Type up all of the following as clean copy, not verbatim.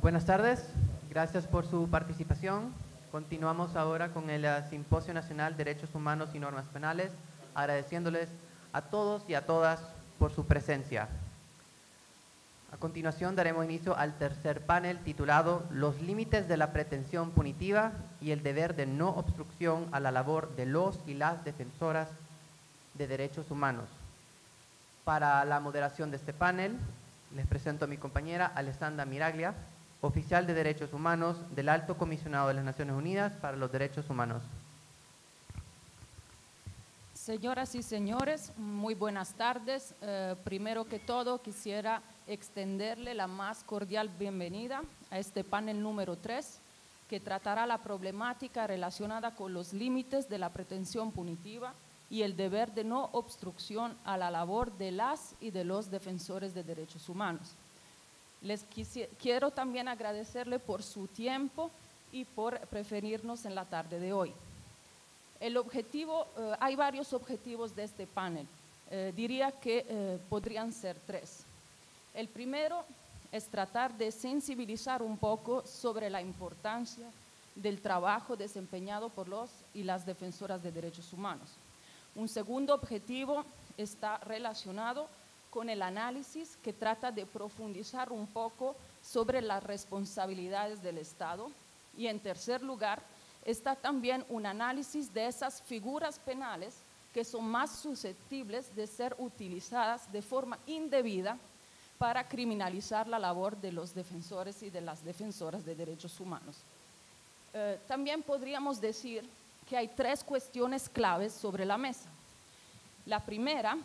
Buenas tardes, gracias por su participación. Continuamos ahora con el Simposio Nacional Derechos Humanos y Normas Penales, agradeciéndoles a todos y a todas por su presencia. A continuación daremos inicio al tercer panel titulado Los límites de la pretensión punitiva y el deber de no obstrucción a la labor de los y las defensoras de derechos humanos. Para la moderación de este panel, les presento a mi compañera Alessandra Miraglia, oficial de Derechos Humanos del Alto Comisionado de las Naciones Unidas para los Derechos Humanos. Señoras y señores, muy buenas tardes. Primero que todo, quisiera extenderle la más cordial bienvenida a este panel número 3, que tratará la problemática relacionada con los límites de la pretensión punitiva y el deber de no obstrucción a la labor de las y de los defensores de derechos humanos. Quiero también agradecerle por su tiempo y por preferirnos en la tarde de hoy. El objetivo, hay varios objetivos de este panel. Diría que podrían ser 3. El primero es tratar de sensibilizar un poco sobre la importancia del trabajo desempeñado por los y las defensoras de derechos humanos. Un segundo objetivo está relacionado con el análisis que trata de profundizar un poco sobre las responsabilidades del Estado. Y en tercer lugar, está también un análisis de esas figuras penales que son más susceptibles de ser utilizadas de forma indebida para criminalizar la labor de los defensores y de las defensoras de derechos humanos. También podríamos decir que hay 3 cuestiones claves sobre la mesa. La primera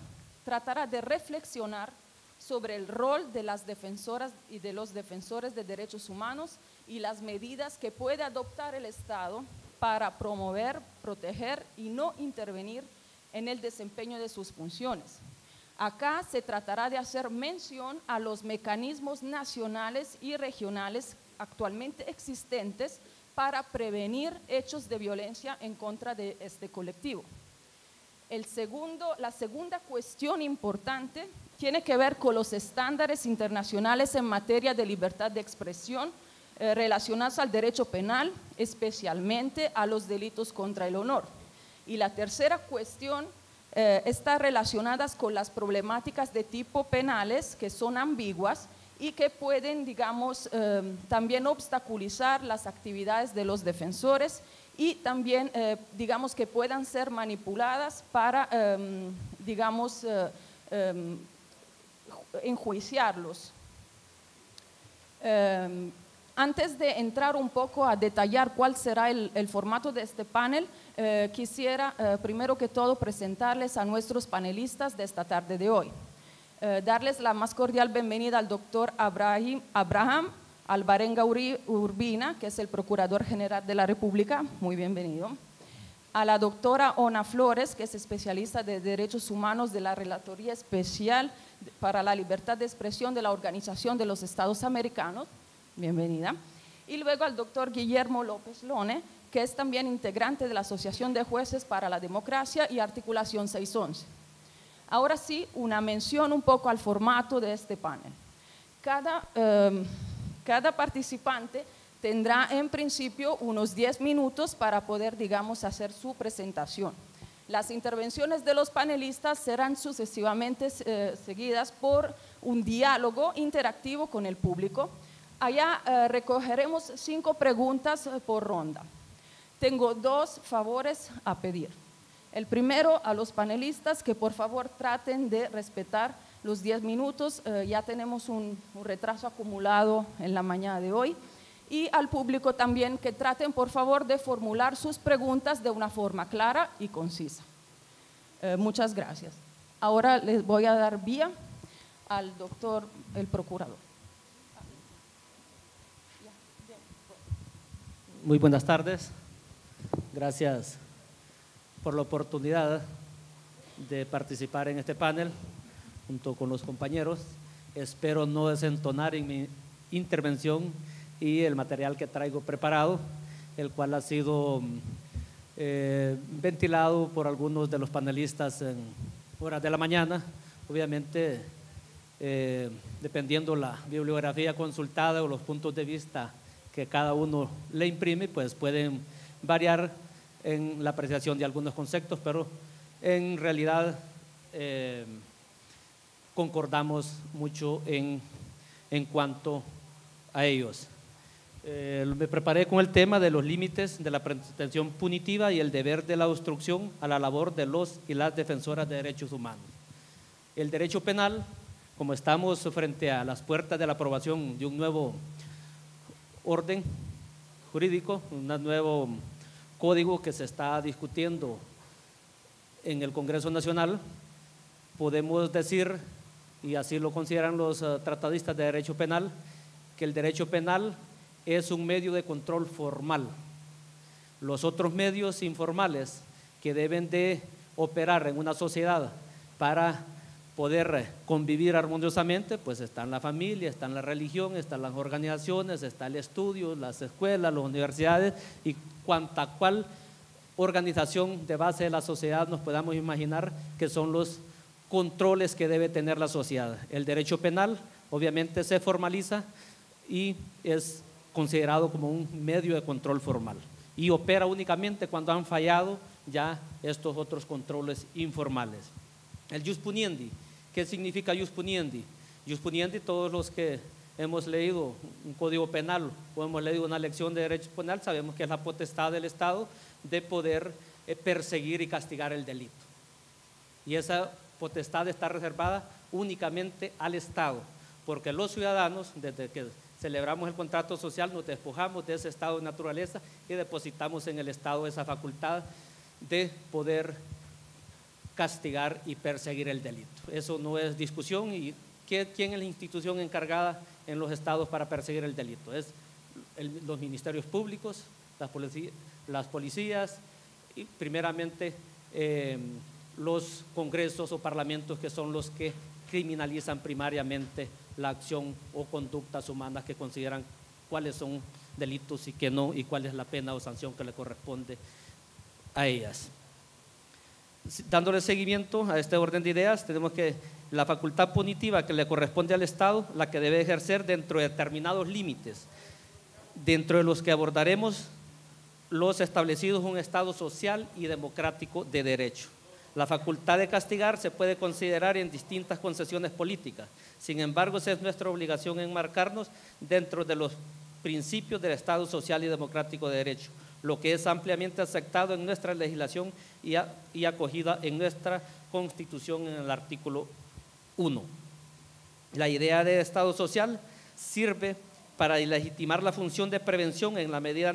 tratará de reflexionar sobre el rol de las defensoras y de los defensores de derechos humanos y las medidas que puede adoptar el Estado para promover, proteger y no intervenir en el desempeño de sus funciones. Acá se tratará de hacer mención a los mecanismos nacionales y regionales actualmente existentes para prevenir hechos de violencia en contra de este colectivo. La segunda cuestión importante tiene que ver con los estándares internacionales en materia de libertad de expresión relacionados al derecho penal, especialmente a los delitos contra el honor. Y la tercera cuestión está relacionada con las problemáticas de tipo penales que son ambiguas y que pueden, digamos, también obstaculizar las actividades de los defensores y también, digamos, que puedan ser manipuladas para, digamos, enjuiciarlos. Antes de entrar un poco a detallar cuál será el formato de este panel, quisiera primero que todo presentarles a nuestros panelistas de esta tarde de hoy. Darles la más cordial bienvenida al doctor Abraham Alvarenga Urbina, que es el Procurador General de la República, muy bienvenido. A la doctora Ona Flores, que es especialista de Derechos Humanos de la Relatoría Especial para la Libertad de Expresión de la Organización de los Estados Americanos, bienvenida. Y luego al doctor Guillermo López Lone, que es también integrante de la Asociación de Jueces para la Democracia y Articulación 611. Ahora sí, una mención un poco al formato de este panel. Cada participante tendrá en principio unos 10 minutos para poder, digamos, hacer su presentación. Las intervenciones de los panelistas serán sucesivamente seguidas por un diálogo interactivo con el público. Allá recogeremos 5 preguntas por ronda. Tengo 2 favores a pedir. El primero, a los panelistas que por favor traten de respetar los 10 minutos, ya tenemos un retraso acumulado en la mañana de hoy. Y al público también que traten por favor de formular sus preguntas de una forma clara y concisa. Muchas gracias. Ahora les voy a dar vía al doctor, el procurador. Muy buenas tardes. Gracias por la oportunidad de participar en este panel junto con los compañeros. Espero no desentonar en mi intervención y el material que traigo preparado, el cual ha sido ventilado por algunos de los panelistas en horas de la mañana. Obviamente dependiendo la bibliografía consultada o los puntos de vista que cada uno le imprime, pues pueden variar en la apreciación de algunos conceptos, pero en realidad concordamos mucho en cuanto a ellos. Me preparé con el tema de los límites de la pretensión punitiva y el deber de la obstrucción a la labor de los y las defensoras de derechos humanos. El derecho penal, como estamos frente a las puertas de la aprobación de un nuevo orden jurídico, un nuevo código que se está discutiendo en el Congreso Nacional, podemos decir, y así lo consideran los tratadistas de derecho penal, que el derecho penal es un medio de control formal. Los otros medios informales que deben de operar en una sociedad para poder convivir armoniosamente, pues están la familia, está la religión, están las organizaciones, está el estudio, las escuelas, las universidades y cuanta cual organización de base de la sociedad nos podamos imaginar que son los controles que debe tener la sociedad. El derecho penal obviamente se formaliza y es considerado como un medio de control formal y opera únicamente cuando han fallado ya estos otros controles informales. El jus puniendi, ¿qué significa jus puniendi? Jus puniendi, todos los que hemos leído un código penal o hemos leído una lección de derecho penal sabemos que es la potestad del Estado de poder perseguir y castigar el delito, y esa potestad está reservada únicamente al Estado, porque los ciudadanos, desde que celebramos el contrato social, nos despojamos de ese estado de naturaleza y depositamos en el Estado esa facultad de poder castigar y perseguir el delito. Eso no es discusión. ¿Y quién es la institución encargada en los estados para perseguir el delito? Es los ministerios públicos, las policías y primeramente los congresos o parlamentos, que son los que criminalizan primariamente la acción o conductas humanas que consideran cuáles son delitos y qué no, y cuál es la pena o sanción que le corresponde a ellas. Dándole seguimiento a este orden de ideas, tenemos que la facultad punitiva que le corresponde al Estado, la que debe ejercer dentro de determinados límites, dentro de los que abordaremos los establecidos en un Estado social y democrático de derecho. La facultad de castigar se puede considerar en distintas concesiones políticas. Sin embargo, esa es nuestra obligación, enmarcarnos dentro de los principios del Estado social y democrático de derecho, lo que es ampliamente aceptado en nuestra legislación y acogida en nuestra Constitución en el artículo 1. La idea de Estado social sirve para legitimar la función de prevención en la medida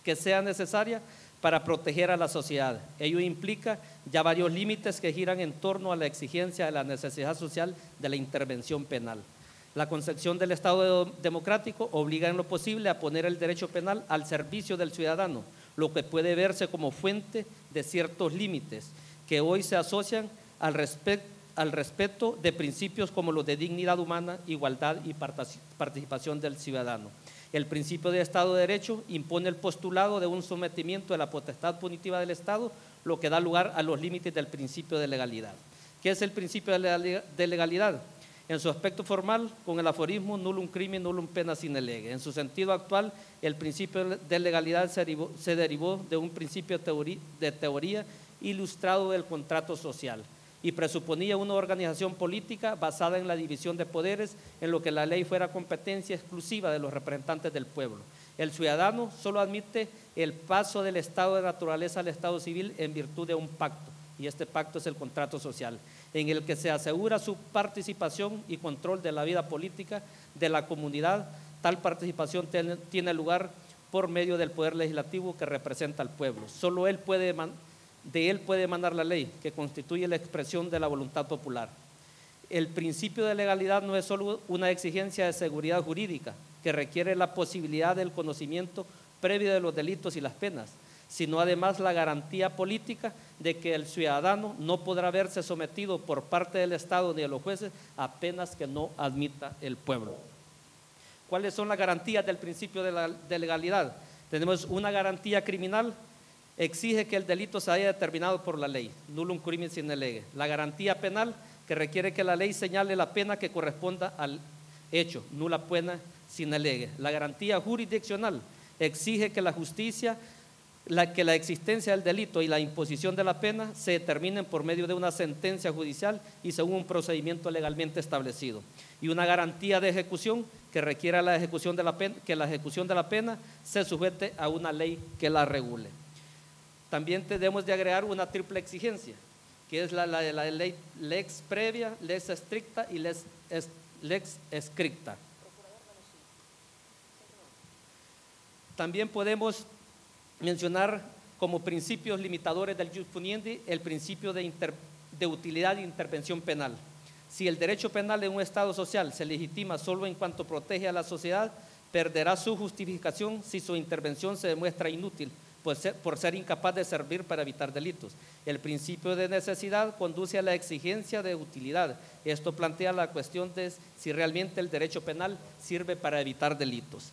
que sea necesaria para proteger a la sociedad. Ello implica ya varios límites que giran en torno a la exigencia de la necesidad social de la intervención penal. La concepción del Estado democrático obliga en lo posible a poner el derecho penal al servicio del ciudadano, lo que puede verse como fuente de ciertos límites que hoy se asocian al respeto de principios como los de dignidad humana, igualdad y participación del ciudadano. El principio de Estado de Derecho impone el postulado de un sometimiento de la potestad punitiva del Estado, lo que da lugar a los límites del principio de legalidad. ¿Qué es el principio de legalidad? En su aspecto formal, con el aforismo nullum crimen, nullum pena sine lege. En su sentido actual, el principio de legalidad se derivó de un principio de teoría ilustrado del contrato social y presuponía una organización política basada en la división de poderes, en lo que la ley fuera competencia exclusiva de los representantes del pueblo. El ciudadano solo admite el paso del estado de naturaleza al estado civil en virtud de un pacto, y este pacto es el contrato social, en el que se asegura su participación y control de la vida política de la comunidad. Tal participación tiene lugar por medio del poder legislativo que representa al pueblo. Solo de él puede emanar la ley, que constituye la expresión de la voluntad popular. El principio de legalidad no es solo una exigencia de seguridad jurídica que requiere la posibilidad del conocimiento previo de los delitos y las penas, sino además la garantía política de que el ciudadano no podrá verse sometido por parte del Estado ni de los jueces a penas que no admita el pueblo. ¿Cuáles son las garantías del principio de legalidad? Tenemos una garantía criminal. Exige que el delito se haya determinado por la ley, nullum crimen sine lege. La garantía penal que requiere que la ley señale la pena que corresponda al hecho, nula pena sin alegue. La garantía jurisdiccional exige que la justicia, que la existencia del delito y la imposición de la pena se determinen por medio de una sentencia judicial y según un procedimiento legalmente establecido. Y una garantía de ejecución que requiera la ejecución de la pena, que la ejecución de la pena se sujete a una ley que la regule. También debemos de agregar una triple exigencia, que es la de la ley lex previa, lex stricta y lex scripta. También podemos mencionar como principios limitadores del jus puniendi el principio de utilidad e intervención penal. Si el derecho penal en un Estado social se legitima solo en cuanto protege a la sociedad, perderá su justificación si su intervención se demuestra inútil por ser incapaz de servir para evitar delitos. El principio de necesidad conduce a la exigencia de utilidad. Esto plantea la cuestión de si realmente el derecho penal sirve para evitar delitos.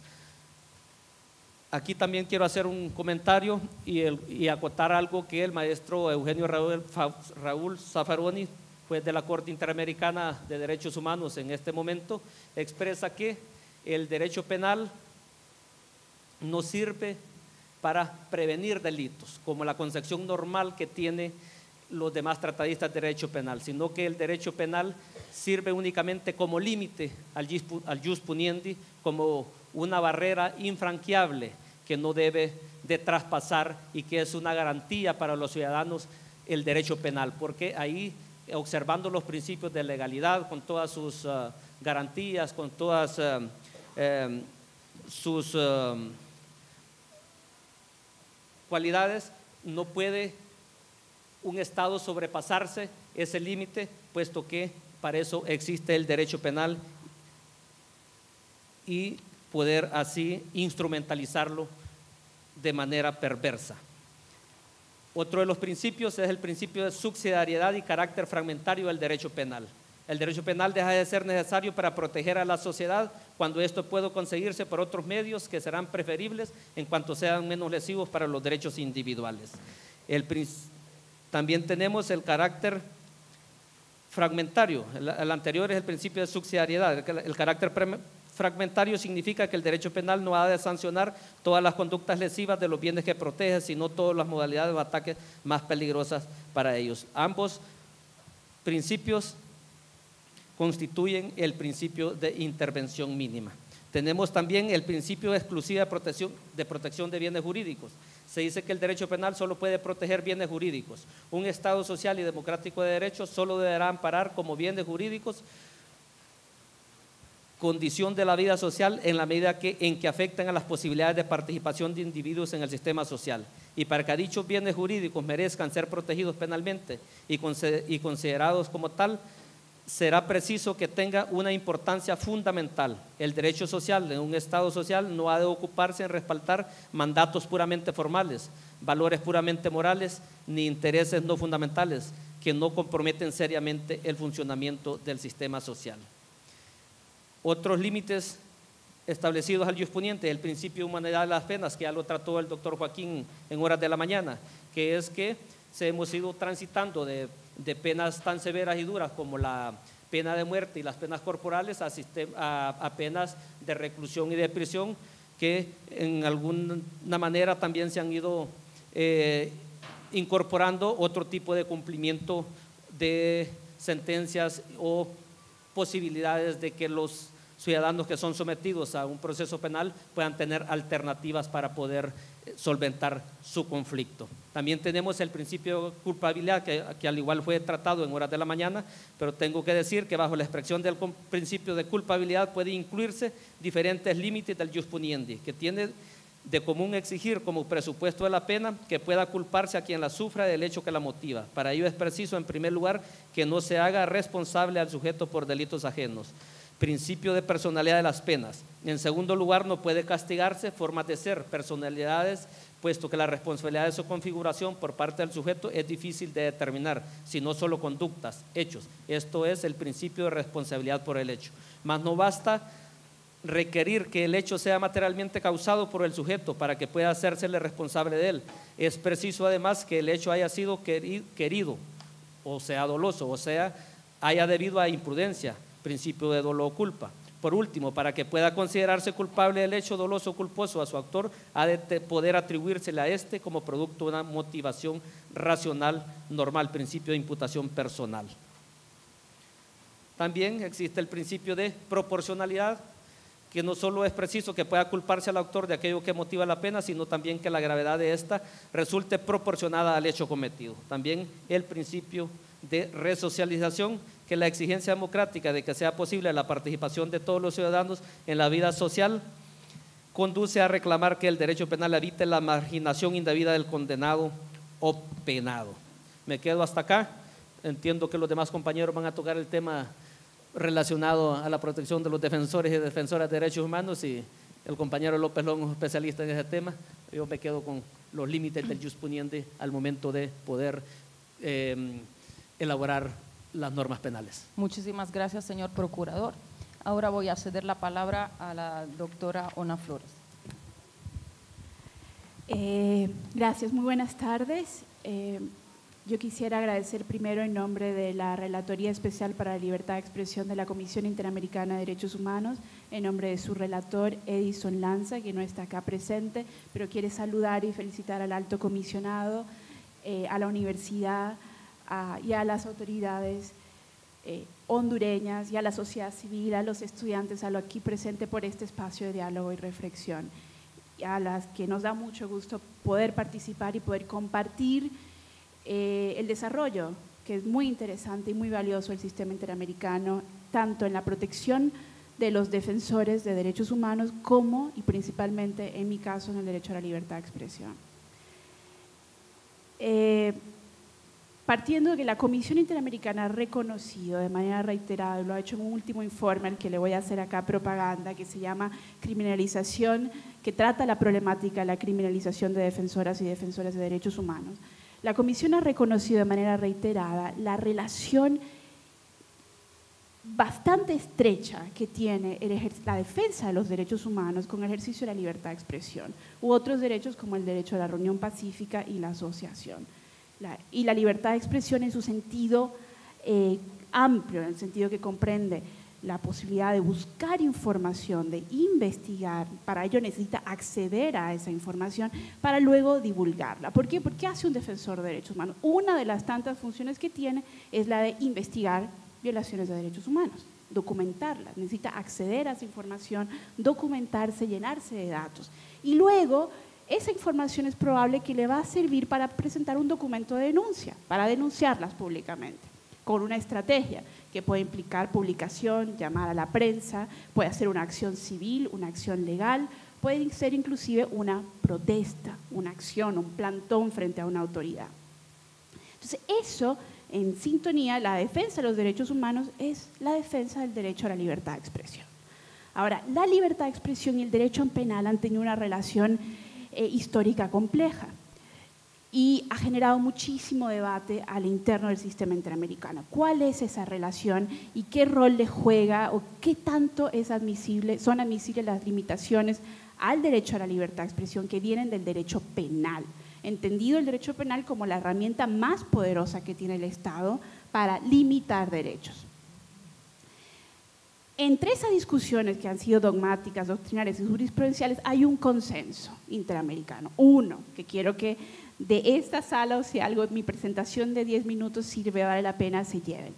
Aquí también quiero hacer un comentario y acotar algo que el maestro Eugenio Raúl Zaffaroni, juez de la Corte Interamericana de Derechos Humanos en este momento, expresa que el derecho penal no sirve para prevenir delitos, como la concepción normal que tiene los demás tratadistas de derecho penal, sino que el derecho penal sirve únicamente como límite al jus puniendi, como una barrera infranqueable que no debe de traspasar y que es una garantía para los ciudadanos el derecho penal, porque ahí, observando los principios de legalidad con todas sus garantías, con todas sus cualidades, no puede un Estado sobrepasarse ese límite, puesto que para eso existe el derecho penal y poder así instrumentalizarlo de manera perversa. Otro de los principios es el principio de subsidiariedad y carácter fragmentario del derecho penal. El derecho penal deja de ser necesario para proteger a la sociedad cuando esto puede conseguirse por otros medios que serán preferibles en cuanto sean menos lesivos para los derechos individuales. También tenemos el carácter fragmentario. El anterior es el principio de subsidiariedad. El carácter fragmentario significa que el derecho penal no ha de sancionar todas las conductas lesivas de los bienes que protege, sino todas las modalidades de ataque más peligrosas para ellos. Ambos principios constituyen el principio de intervención mínima. Tenemos también el principio exclusivo de protección de bienes jurídicos. Se dice que el derecho penal solo puede proteger bienes jurídicos. Un Estado social y democrático de derecho solo deberá amparar como bienes jurídicos condición de la vida social en la medida en que afectan a las posibilidades de participación de individuos en el sistema social. Y para que dichos bienes jurídicos merezcan ser protegidos penalmente y considerados como tal, será preciso que tenga una importancia fundamental. El derecho social en un Estado social no ha de ocuparse en respaldar mandatos puramente formales, valores puramente morales, ni intereses no fundamentales que no comprometen seriamente el funcionamiento del sistema social. Otros límites establecidos al jus puniendi, el principio de humanidad de las penas, que ya lo trató el doctor Joaquín en horas de la mañana, que es que hemos ido transitando de penas tan severas y duras como la pena de muerte y las penas corporales a penas de reclusión y de prisión, que en alguna manera también se han ido incorporando otro tipo de cumplimiento de sentencias o posibilidades de que los ciudadanos que son sometidos a un proceso penal puedan tener alternativas para poder solventar su conflicto. También tenemos el principio de culpabilidad que al igual fue tratado en horas de la mañana, pero tengo que decir que bajo la expresión del principio de culpabilidad puede incluirse diferentes límites del jus puniendi, que tiene de común exigir como presupuesto de la pena que pueda culparse a quien la sufra del hecho que la motiva. Para ello es preciso, en primer lugar, que no se haga responsable al sujeto por delitos ajenos. Principio de personalidad de las penas. En segundo lugar, no puede castigarse formas de ser, personalidades, puesto que la responsabilidad de su configuración por parte del sujeto es difícil de determinar, sino solo conductas, hechos. Esto es el principio de responsabilidad por el hecho. Mas no basta requerir que el hecho sea materialmente causado por el sujeto para que pueda hacérsele responsable de él. Es preciso además que el hecho haya sido querido, o sea doloso, o sea haya debido a imprudencia, principio de dolo o culpa. Por último, para que pueda considerarse culpable del hecho doloso o culposo a su autor, ha de poder atribuírsele a este como producto de una motivación racional normal, principio de imputación personal. También existe el principio de proporcionalidad, que no solo es preciso que pueda culparse al autor de aquello que motiva la pena, sino también que la gravedad de esta resulte proporcionada al hecho cometido. También el principio de resocialización, que la exigencia democrática de que sea posible la participación de todos los ciudadanos en la vida social conduce a reclamar que el derecho penal evite la marginación indebida del condenado o penado. Me quedo hasta acá. Entiendo que los demás compañeros van a tocar el tema relacionado a la protección de los defensores y defensoras de derechos humanos, y el compañero López Longo, especialista en ese tema. Yo me quedo con los límites del jus puniendi al momento de poder elaborar las normas penales. Muchísimas gracias, señor procurador. Ahora voy a ceder la palabra a la doctora Ona Flores. Gracias, muy buenas tardes. Yo quisiera agradecer primero en nombre de la Relatoría Especial para la Libertad de Expresión de la Comisión Interamericana de Derechos Humanos, en nombre de su relator Edison Lanza, que no está acá presente, pero quiere saludar y felicitar al alto comisionado, a la universidad y a las autoridades hondureñas y a la sociedad civil, a los estudiantes, a lo aquí presente por este espacio de diálogo y reflexión, y a las que nos da mucho gusto poder participar y poder compartir el desarrollo, que es muy interesante y muy valioso del sistema interamericano, tanto en la protección de los defensores de derechos humanos como, y principalmente en mi caso, en el derecho a la libertad de expresión. Partiendo de que la Comisión Interamericana ha reconocido de manera reiterada, lo ha hecho en un último informe al que le voy a hacer acá propaganda, que se llama Criminalización, que trata la problemática de la criminalización de defensoras y defensores de derechos humanos. La Comisión ha reconocido de manera reiterada la relación bastante estrecha que tiene la defensa de los derechos humanos con el ejercicio de la libertad de expresión u otros derechos como el derecho a la reunión pacífica y la asociación. Y la libertad de expresión en su sentido amplio, en el sentido que comprende la posibilidad de buscar información, de investigar, para ello necesita acceder a esa información para luego divulgarla. ¿Por qué? Porque hace un defensor de derechos humanos. Una de las tantas funciones que tiene es la de investigar violaciones de derechos humanos, documentarlas, necesita acceder a esa información, documentarse, llenarse de datos. Y luego esa información es probable que le va a servir para presentar un documento de denuncia, para denunciarlas públicamente, con una estrategia que puede implicar publicación, llamar a la prensa, puede hacer una acción civil, una acción legal, puede ser inclusive una protesta, una acción, un plantón frente a una autoridad. Entonces eso, en sintonía, la defensa de los derechos humanos es la defensa del derecho a la libertad de expresión. Ahora, la libertad de expresión y el derecho penal han tenido una relación histórica compleja y ha generado muchísimo debate al interno del sistema interamericano. ¿Cuál es esa relación y qué rol le juega o qué tanto son admisibles las limitaciones al derecho a la libertad de expresión que vienen del derecho penal? Entendido el derecho penal como la herramienta más poderosa que tiene el Estado para limitar derechos. Entre esas discusiones que han sido dogmáticas, doctrinarias y jurisprudenciales hay un consenso interamericano. Uno, que quiero que de esta sala, o si algo, mi presentación de 10 minutos sirve, vale la pena, se lleven.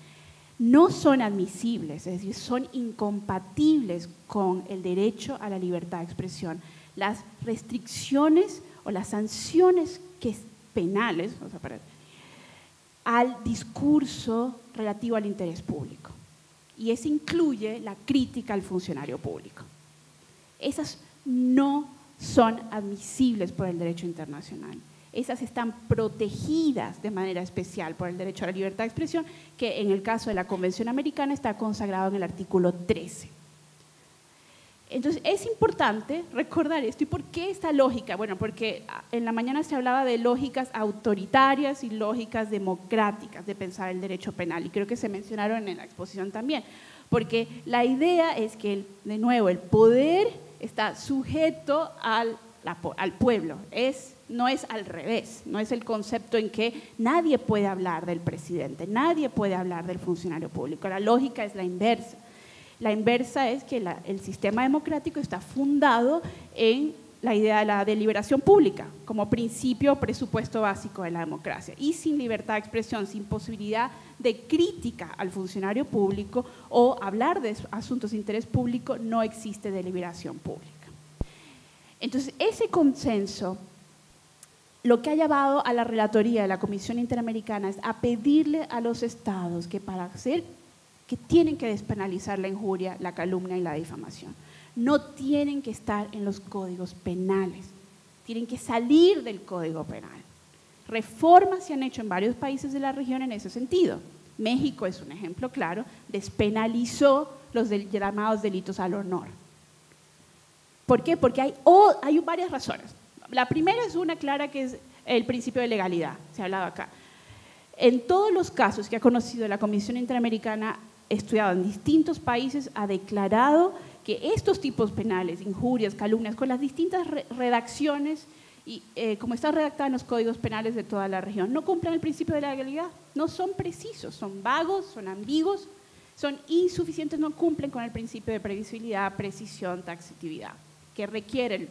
No son admisibles, es decir, son incompatibles con el derecho a la libertad de expresión. Las restricciones o las sanciones penales, al discurso relativo al interés público. Y eso incluye la crítica al funcionario público. Esas no son admisibles por el derecho internacional. Esas están protegidas de manera especial por el derecho a la libertad de expresión, que en el caso de la Convención Americana está consagrado en el artículo 13. Entonces, es importante recordar esto. ¿Y por qué esta lógica? Bueno, porque en la mañana se hablaba de lógicas autoritarias y lógicas democráticas de pensar el derecho penal, y creo que se mencionaron en la exposición también, porque la idea es que, de nuevo, el poder está sujeto al pueblo. No es al revés, no es el concepto en que nadie puede hablar del presidente, nadie puede hablar del funcionario público. La lógica es la inversa. La inversa es que el sistema democrático está fundado en la idea de la deliberación pública como principio o presupuesto básico de la democracia. Y sin libertad de expresión, sin posibilidad de crítica al funcionario público o hablar de asuntos de interés público, no existe deliberación pública. Entonces, ese consenso, lo que ha llevado a la relatoría de la Comisión Interamericana es a pedirle a los estados que que tienen que despenalizar la injuria, la calumnia y la difamación. No tienen que estar en los códigos penales, tienen que salir del código penal. Reformas se han hecho en varios países de la región en ese sentido. México es un ejemplo claro, despenalizó los llamados delitos al honor. ¿Por qué? Porque hay varias razones. La primera es una clara, que es el principio de legalidad, se ha hablado acá. En todos los casos que ha conocido la Comisión Interamericana, estudiado en distintos países, ha declarado que estos tipos penales, injurias, calumnias, con las distintas redacciones, y como están redactadas en los códigos penales de toda la región, no cumplen el principio de la legalidad, no son precisos, son vagos, son ambiguos, son insuficientes, no cumplen con el principio de previsibilidad, precisión, taxatividad, que requiere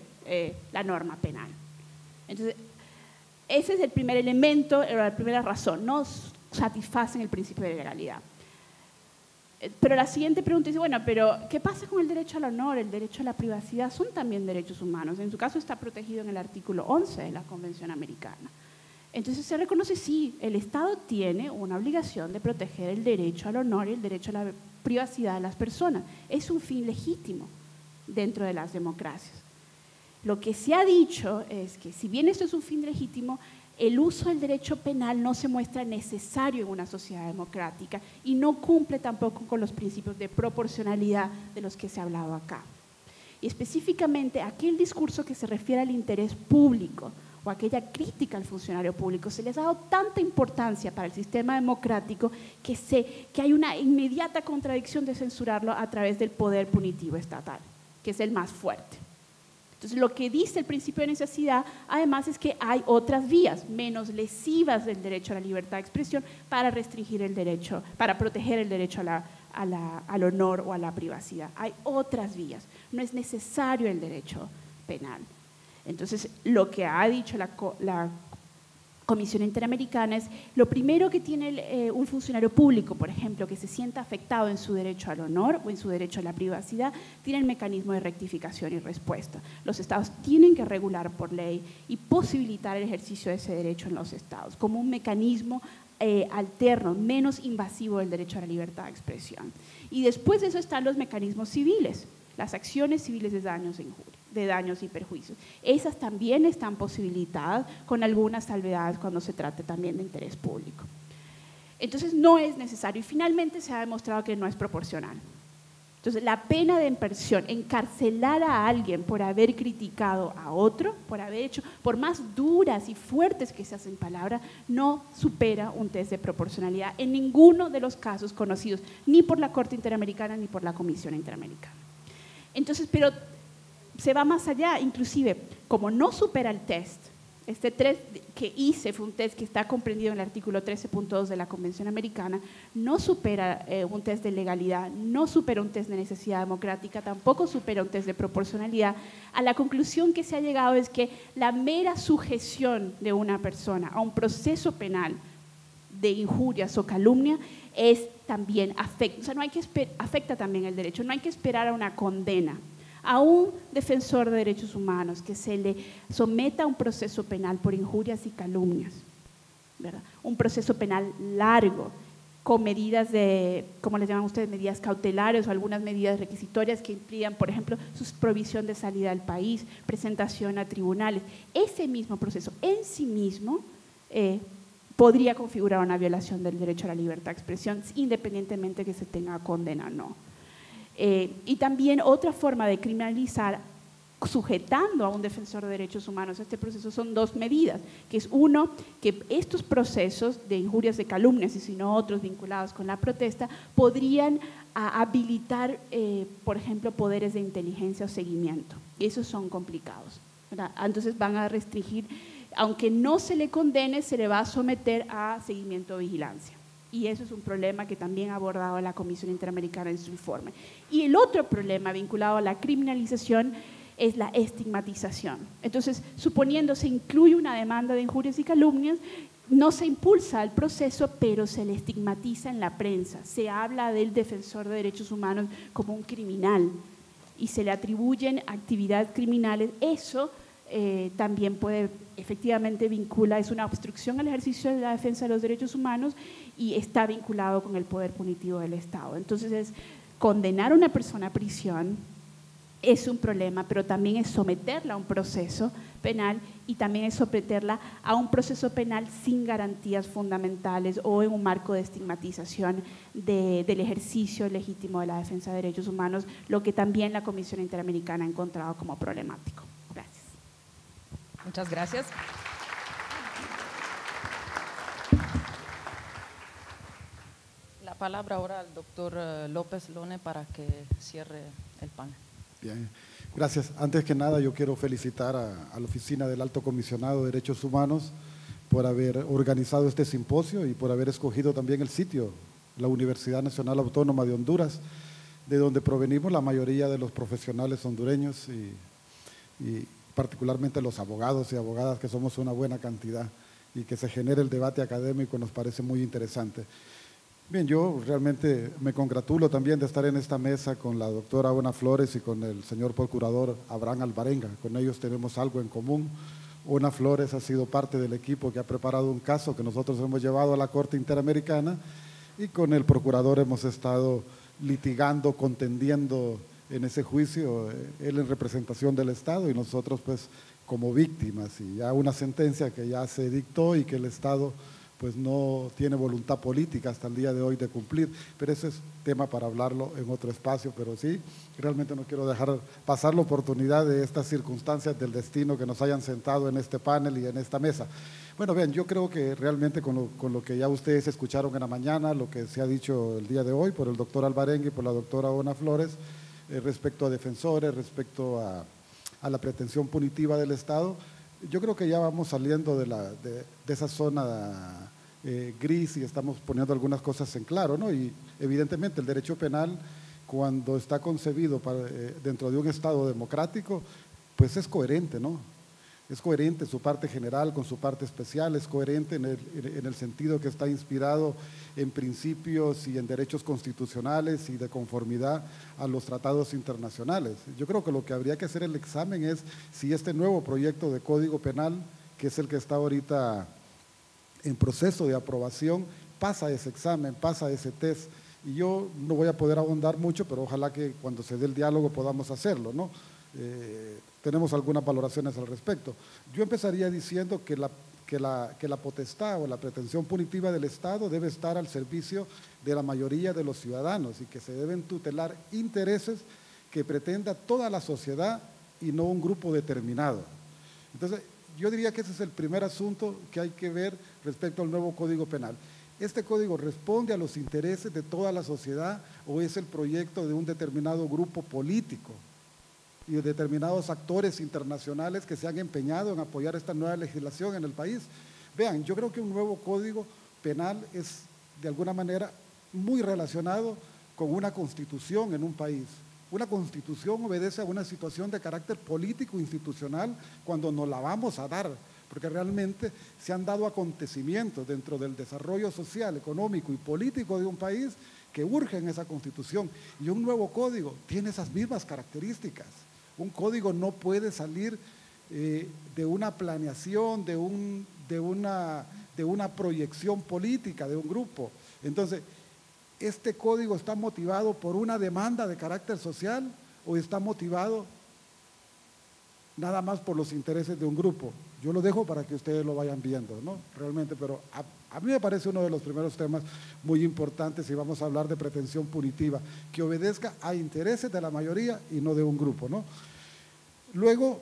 la norma penal. Entonces, ese es el primer elemento, la primera razón, no satisfacen el principio de legalidad. Pero la siguiente pregunta dice, bueno, pero ¿qué pasa con el derecho al honor, el derecho a la privacidad? Son también derechos humanos. En su caso está protegido en el artículo 11 de la Convención Americana. Entonces se reconoce, sí, el Estado tiene una obligación de proteger el derecho al honor y el derecho a la privacidad de las personas. Es un fin legítimo dentro de las democracias. Lo que se ha dicho es que si bien esto es un fin legítimo, el uso del derecho penal no se muestra necesario en una sociedad democrática y no cumple tampoco con los principios de proporcionalidad de los que se ha hablado acá. Y específicamente aquel discurso que se refiere al interés público o aquella crítica al funcionario público, se les ha dado tanta importancia para el sistema democrático que hay una inmediata contradicción de censurarlo a través del poder punitivo estatal, que es el más fuerte. Entonces, lo que dice el principio de necesidad, además, es que hay otras vías menos lesivas del derecho a la libertad de expresión para restringir el derecho, para proteger el derecho al honor o a la privacidad. Hay otras vías, no es necesario el derecho penal. Entonces, lo que ha dicho la Comisión Interamericana es lo primero que tiene un funcionario público, por ejemplo, que se sienta afectado en su derecho al honor o en su derecho a la privacidad, tiene el mecanismo de rectificación y respuesta. Los estados tienen que regular por ley y posibilitar el ejercicio de ese derecho en los estados como un mecanismo alterno, menos invasivo del derecho a la libertad de expresión. Y después de eso están los mecanismos civiles, las acciones civiles de daños e injurias, de daños y perjuicios. Esas también están posibilitadas con algunas salvedades cuando se trate también de interés público. Entonces no es necesario y finalmente se ha demostrado que no es proporcional. Entonces la pena de prisión, encarcelar a alguien por haber criticado a otro, por más duras y fuertes que se hacen palabras, no supera un test de proporcionalidad en ninguno de los casos conocidos, ni por la Corte Interamericana ni por la Comisión Interamericana. Entonces, pero se va más allá, inclusive, como no supera el test, este test que hice fue un test que está comprendido en el artículo 13.2 de la Convención Americana, no supera un test de legalidad, no supera un test de necesidad democrática, tampoco supera un test de proporcionalidad. A la conclusión que se ha llegado es que la mera sujeción de una persona a un proceso penal de injurias o calumnia también afecta, o sea, afecta también el derecho, no hay que esperar a una condena. A un defensor de derechos humanos que se le someta a un proceso penal por injurias y calumnias, ¿verdad? Un proceso penal largo, con medidas ¿cómo les llaman ustedes? Medidas cautelares o algunas medidas requisitorias que implican, por ejemplo, su provisión de salida del país, presentación a tribunales. Ese mismo proceso en sí mismo podría configurar una violación del derecho a la libertad de expresión, independientemente de que se tenga condena o no. Y también otra forma de criminalizar sujetando a un defensor de derechos humanos a este proceso son dos medidas, que es uno, que estos procesos de injurias, de calumnias y si no otros vinculados con la protesta podrían habilitar, por ejemplo, poderes de inteligencia o seguimiento, y esos son complicados. ¿verdad? Entonces van a restringir, aunque no se le condene, se le va a someter a seguimiento de vigilancia. Y eso es un problema que también ha abordado la Comisión Interamericana en su informe. Y el otro problema vinculado a la criminalización es la estigmatización. Entonces, suponiendo se incluye una demanda de injurias y calumnias, no se impulsa el proceso, pero se le estigmatiza en la prensa. Se habla del defensor de derechos humanos como un criminal y se le atribuyen actividades criminales. Eso también puede, efectivamente vincula, es una obstrucción al ejercicio de la defensa de los derechos humanos y está vinculado con el poder punitivo del Estado. Entonces, es condenar a una persona a prisión es un problema, pero también es someterla a un proceso penal y también es someterla a un proceso penal sin garantías fundamentales o en un marco de estigmatización del ejercicio legítimo de la defensa de derechos humanos, lo que también la Comisión Interamericana ha encontrado como problemático. Gracias. Muchas gracias. La palabra ahora al doctor López Lone para que cierre el panel. Bien, gracias. Antes que nada, yo quiero felicitar a la Oficina del Alto Comisionado de Derechos Humanos por haber organizado este simposio y por haber escogido también el sitio, la Universidad Nacional Autónoma de Honduras, de donde provenimos la mayoría de los profesionales hondureños y particularmente los abogados y abogadas, que somos una buena cantidad, y que se genere el debate académico nos parece muy interesante. Bien, yo realmente me congratulo también de estar en esta mesa con la doctora Ona Flores y con el señor procurador Abraham Alvarenga. Con ellos tenemos algo en común. Ona Flores ha sido parte del equipo que ha preparado un caso que nosotros hemos llevado a la Corte Interamericana y con el procurador hemos estado litigando, contendiendo en ese juicio, él en representación del Estado y nosotros pues como víctimas, y ya una sentencia que ya se dictó y que el Estado pues no tiene voluntad política hasta el día de hoy de cumplir, pero ese es tema para hablarlo en otro espacio, pero sí, realmente no quiero dejar pasar la oportunidad de estas circunstancias del destino que nos hayan sentado en este panel y en esta mesa. Bueno, vean, yo creo que realmente con lo que ya ustedes escucharon en la mañana, lo que se ha dicho el día de hoy por el doctor Alvarenga y por la doctora Ona Flores, respecto a defensores, respecto a la pretensión punitiva del Estado, yo creo que ya vamos saliendo de esa zona gris y estamos poniendo algunas cosas en claro, ¿no? Y evidentemente el derecho penal, cuando está concebido dentro de un Estado democrático, pues es coherente, ¿no? Es coherente su parte general con su parte especial, es coherente en el sentido que está inspirado en principios y en derechos constitucionales y de conformidad a los tratados internacionales. Yo creo que lo que habría que hacer el examen es si este nuevo proyecto de Código Penal, que es el que está ahorita en proceso de aprobación, pasa ese examen, pasa ese test. Y yo no voy a poder ahondar mucho, pero ojalá que cuando se dé el diálogo podamos hacerlo, ¿no? Tenemos algunas valoraciones al respecto. Yo empezaría diciendo que la potestad o la pretensión punitiva del Estado debe estar al servicio de la mayoría de los ciudadanos y que se deben tutelar intereses que pretenda toda la sociedad y no un grupo determinado. Entonces, yo diría que ese es el primer asunto que hay que ver respecto al nuevo Código Penal. ¿Este código responde a los intereses de toda la sociedad o es el proyecto de un determinado grupo político y de determinados actores internacionales que se han empeñado en apoyar esta nueva legislación en el país? Vean, yo creo que un nuevo Código Penal es de alguna manera muy relacionado con una constitución en un país. Una constitución obedece a una situación de carácter político institucional cuando nos la vamos a dar, porque realmente se han dado acontecimientos dentro del desarrollo social, económico y político de un país que urgen esa constitución. Y un nuevo código tiene esas mismas características. Un código no puede salir de una planeación, de una proyección política de un grupo. Entonces, ¿este código está motivado por una demanda de carácter social o está motivado nada más por los intereses de un grupo? Yo lo dejo para que ustedes lo vayan viendo, ¿no? Realmente, pero a mí me parece uno de los primeros temas muy importantes si vamos a hablar de pretensión punitiva, que obedezca a intereses de la mayoría y no de un grupo, ¿no? Luego,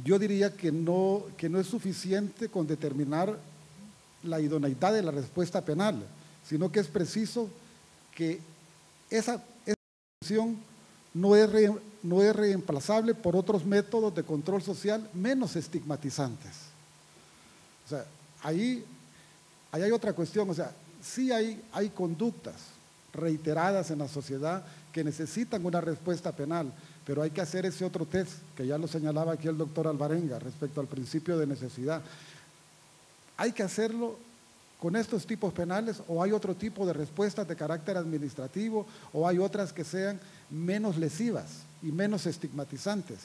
yo diría que no es suficiente con determinar la idoneidad de la respuesta penal, sino que es preciso que esa acción no es reemplazable por otros métodos de control social menos estigmatizantes. O sea, ahí hay otra cuestión, o sea, sí hay conductas reiteradas en la sociedad que necesitan una respuesta penal, pero hay que hacer ese otro test, que ya lo señalaba aquí el doctor Alvarenga, respecto al principio de necesidad. ¿Hay que hacerlo con estos tipos penales o hay otro tipo de respuestas de carácter administrativo o hay otras que sean menos lesivas y menos estigmatizantes?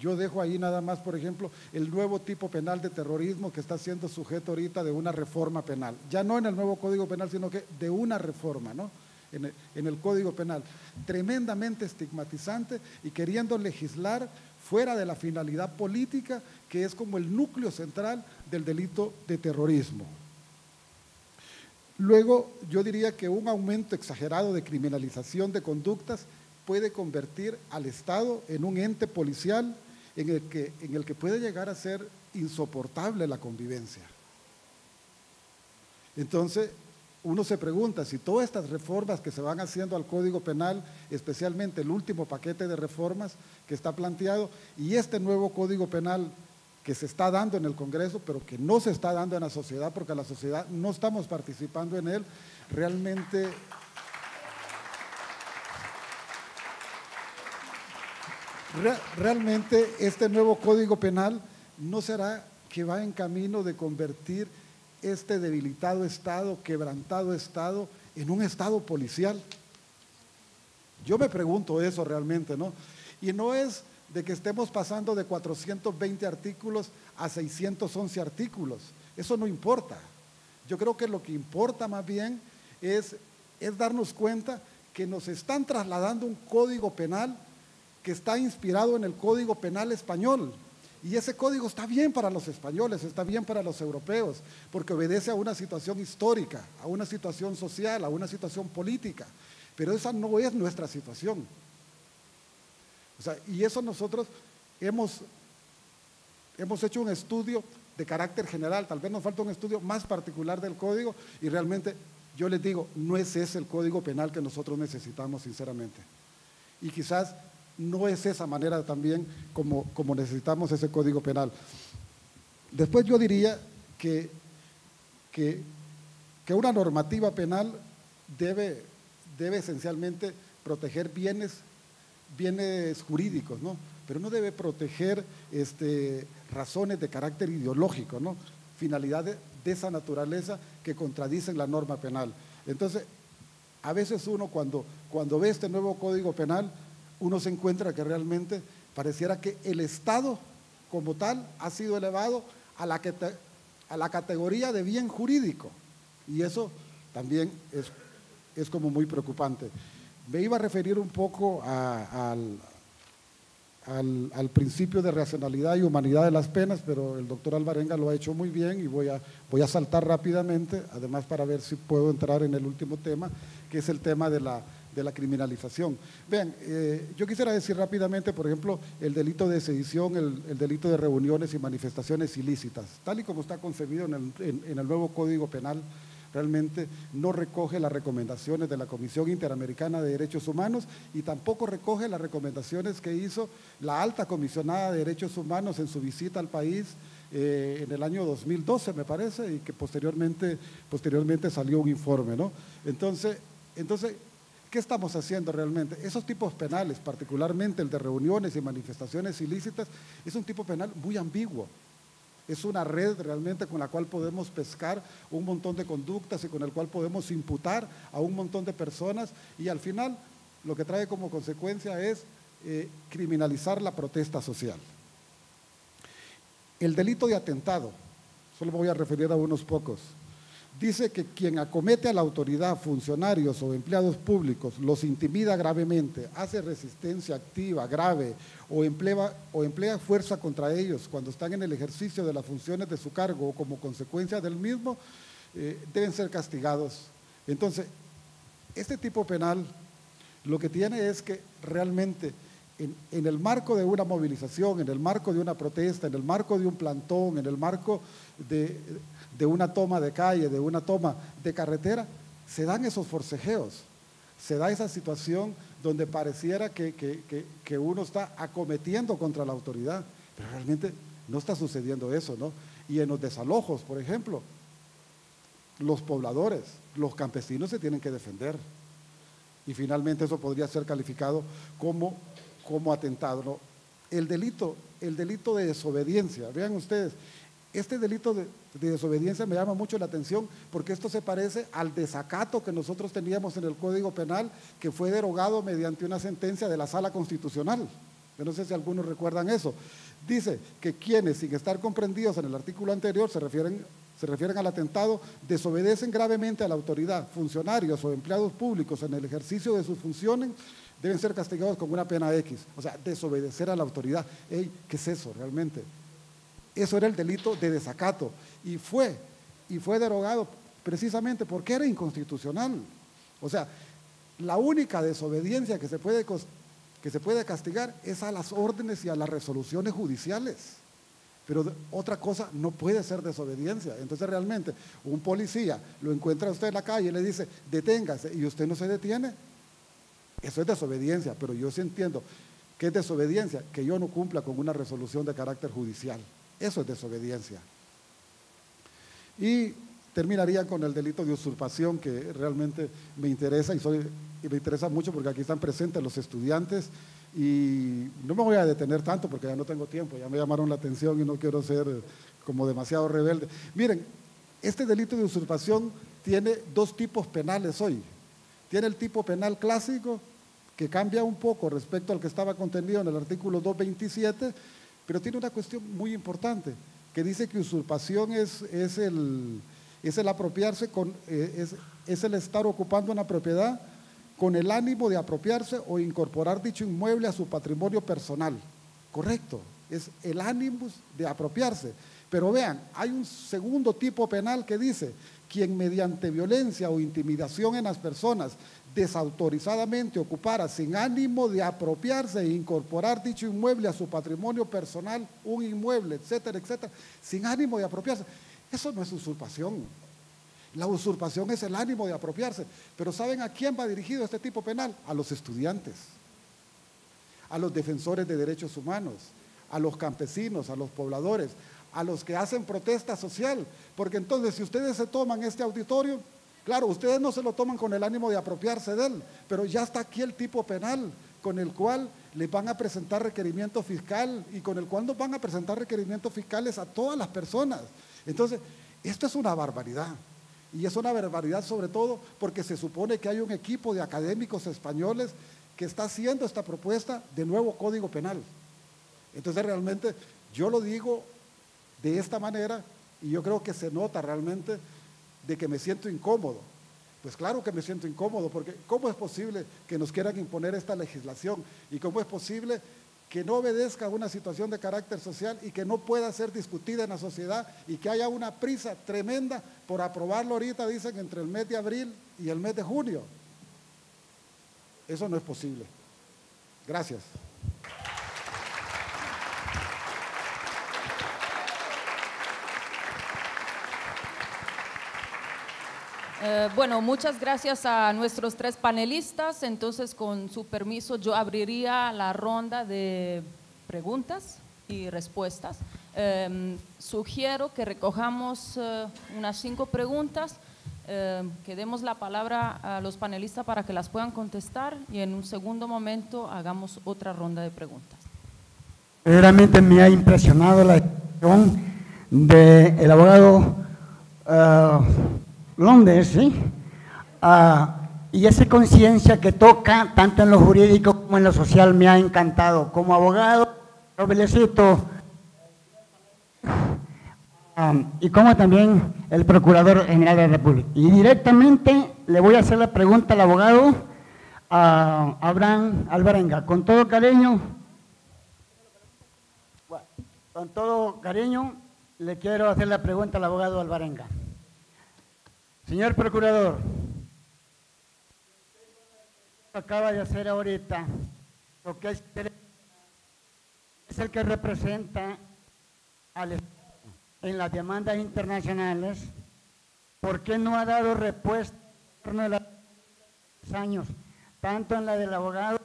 Yo dejo ahí nada más, por ejemplo, el nuevo tipo penal de terrorismo que está siendo sujeto ahorita de una reforma penal. Ya no en el nuevo Código Penal, sino que de una reforma, ¿no? En el Código Penal. Tremendamente estigmatizante y queriendo legislar fuera de la finalidad política, que es como el núcleo central del delito de terrorismo. Luego, yo diría que un aumento exagerado de criminalización de conductas puede convertir al Estado en un ente policial en el que puede llegar a ser insoportable la convivencia. Entonces, uno se pregunta si todas estas reformas que se van haciendo al Código Penal, especialmente el último paquete de reformas que está planteado y este nuevo Código Penal que se está dando en el Congreso, pero que no se está dando en la sociedad, porque la sociedad no estamos participando en él, realmente este nuevo Código Penal no será que va en camino de convertir este debilitado Estado, quebrantado Estado, en un Estado policial. Yo me pregunto eso realmente, ¿no? Y no es de que estemos pasando de 420 artículos a 611 artículos. Eso no importa. Yo creo que lo que importa más bien es darnos cuenta que nos están trasladando un código penal que está inspirado en el Código Penal español. Y ese código está bien para los españoles, está bien para los europeos, porque obedece a una situación histórica, a una situación social, a una situación política. Pero esa no es nuestra situación. O sea, y eso nosotros hemos hecho un estudio de carácter general, tal vez nos falta un estudio más particular del código y realmente yo les digo, no es ese el código penal que nosotros necesitamos sinceramente. Y quizás no es esa manera también como necesitamos ese código penal. Después yo diría que una normativa penal debe esencialmente proteger bienes jurídicos, ¿no? Pero no debe proteger razones de carácter ideológico, ¿no? Finalidades de esa naturaleza que contradicen la norma penal. Entonces, a veces uno cuando ve este nuevo Código Penal, uno se encuentra que realmente pareciera que el Estado como tal ha sido elevado a la categoría de bien jurídico y eso también es como muy preocupante. Me iba a referir un poco al principio de racionalidad y humanidad de las penas, pero el doctor Alvarenga lo ha hecho muy bien y voy a saltar rápidamente, además para ver si puedo entrar en el último tema, que es el tema de la criminalización. Vean, yo quisiera decir rápidamente, por ejemplo, el delito de sedición, el delito de reuniones y manifestaciones ilícitas, tal y como está concebido en el nuevo Código Penal, realmente no recoge las recomendaciones de la Comisión Interamericana de Derechos Humanos y tampoco recoge las recomendaciones que hizo la alta comisionada de Derechos Humanos en su visita al país en el año 2012, me parece, y que posteriormente salió un informe, ¿no? Entonces, ¿qué estamos haciendo realmente? Esos tipos penales, particularmente el de reuniones y manifestaciones ilícitas, es un tipo penal muy ambiguo. Es una red realmente con la cual podemos pescar un montón de conductas y con el cual podemos imputar a un montón de personas y al final lo que trae como consecuencia es criminalizar la protesta social. El delito de atentado, solo me voy a referir a unos pocos, dice que quien acomete a la autoridad, funcionarios o empleados públicos, los intimida gravemente, hace resistencia activa, grave o emplea fuerza contra ellos cuando están en el ejercicio de las funciones de su cargo o como consecuencia del mismo, deben ser castigados. Entonces, este tipo penal lo que tiene es que realmente en el marco de una movilización, en el marco de una protesta, en el marco de un plantón, en el marco de una toma de calle, de una toma de carretera, se dan esos forcejeos, se da esa situación donde pareciera que uno está acometiendo contra la autoridad, pero realmente no está sucediendo eso, ¿no? Y en los desalojos, por ejemplo, los pobladores, los campesinos se tienen que defender. Y finalmente eso podría ser calificado como atentado, ¿no? El delito de desobediencia, vean ustedes, este delito de desobediencia me llama mucho la atención porque esto se parece al desacato que nosotros teníamos en el Código Penal, que fue derogado mediante una sentencia de la Sala Constitucional. Yo no sé si algunos recuerdan eso. Dice que quienes, sin estar comprendidos en el artículo anterior, se refieren al atentado, desobedecen gravemente a la autoridad, funcionarios o empleados públicos en el ejercicio de sus funciones, deben ser castigados con una pena X. O sea, desobedecer a la autoridad. Ey, ¿qué es eso realmente? Eso era el delito de desacato y fue derogado precisamente porque era inconstitucional. O sea, la única desobediencia que se puede castigar es a las órdenes y a las resoluciones judiciales. Pero otra cosa no puede ser desobediencia. Entonces realmente un policía lo encuentra usted en la calle y le dice, deténgase, y usted no se detiene. Eso es desobediencia, pero yo sí entiendo que es desobediencia que yo no cumpla con una resolución de carácter judicial. Eso es desobediencia. Y terminaría con el delito de usurpación, que realmente me interesa y me interesa mucho porque aquí están presentes los estudiantes y no me voy a detener tanto porque ya no tengo tiempo, ya me llamaron la atención y no quiero ser como demasiado rebelde. Miren, este delito de usurpación tiene dos tipos penales hoy. Tiene el tipo penal clásico, que cambia un poco respecto al que estaba contenido en el artículo 227, pero tiene una cuestión muy importante, que dice que usurpación es el apropiarse, es el estar ocupando una propiedad con el ánimo de apropiarse o incorporar dicho inmueble a su patrimonio personal. Correcto, es el ánimo de apropiarse. Pero vean, hay un segundo tipo penal que dice, quien mediante violencia o intimidación en las personas desautorizadamente ocupara sin ánimo de apropiarse e incorporar dicho inmueble a su patrimonio personal, un inmueble, etcétera, etcétera, sin ánimo de apropiarse. Eso no es usurpación. La usurpación es el ánimo de apropiarse. Pero ¿saben a quién va dirigido este tipo penal? A los estudiantes, a los defensores de derechos humanos, a los campesinos, a los pobladores, a los que hacen protesta social. Porque entonces, si ustedes se toman este auditorio, claro, ustedes no se lo toman con el ánimo de apropiarse de él, pero ya está aquí el tipo penal con el cual les van a presentar requerimiento fiscal y con el cual nos van a presentar requerimientos fiscales a todas las personas. Entonces, esto es una barbaridad. Y es una barbaridad sobre todo porque se supone que hay un equipo de académicos españoles que está haciendo esta propuesta de nuevo Código Penal. Entonces realmente yo lo digo de esta manera y yo creo que se nota realmente de que me siento incómodo. Pues claro que me siento incómodo porque ¿cómo es posible que nos quieran imponer esta legislación? ¿Y cómo es posible que no obedezca a una situación de carácter social y que no pueda ser discutida en la sociedad y que haya una prisa tremenda por aprobarlo ahorita, dicen, entre el mes de abril y el mes de junio? Eso no es posible. Gracias. Bueno, muchas gracias a nuestros tres panelistas. Entonces, con su permiso, yo abriría la ronda de preguntas y respuestas. Sugiero que recojamos unas 5 preguntas, que demos la palabra a los panelistas para que las puedan contestar y en un segundo momento hagamos otra ronda de preguntas. Realmente me ha impresionado la expresión del abogado Londres, ¿sí? Y esa conciencia que toca tanto en lo jurídico como en lo social me ha encantado. Como abogado, lo felicito, y como también el Procurador General de la República. Y directamente le voy a hacer la pregunta al abogado Abraham Alvarenga. Con todo cariño, le quiero hacer la pregunta al abogado Alvarenga. Señor Procurador, acaba de hacer ahorita, lo que es el que representa al Estado en las demandas internacionales. ¿Por qué no ha dado respuesta en los años tanto en la del abogado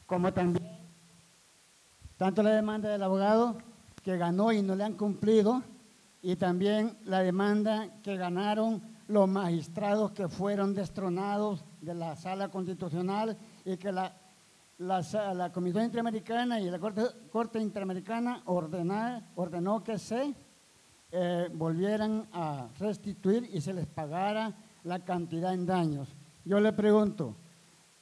como también, tanto la demanda del abogado que ganó y no le han cumplido, y también la demanda que ganaron los magistrados que fueron destronados de la Sala Constitucional y que la Comisión Interamericana y la Corte Interamericana ordenó que se volvieran a restituir y se les pagara la cantidad en daños. Yo le pregunto,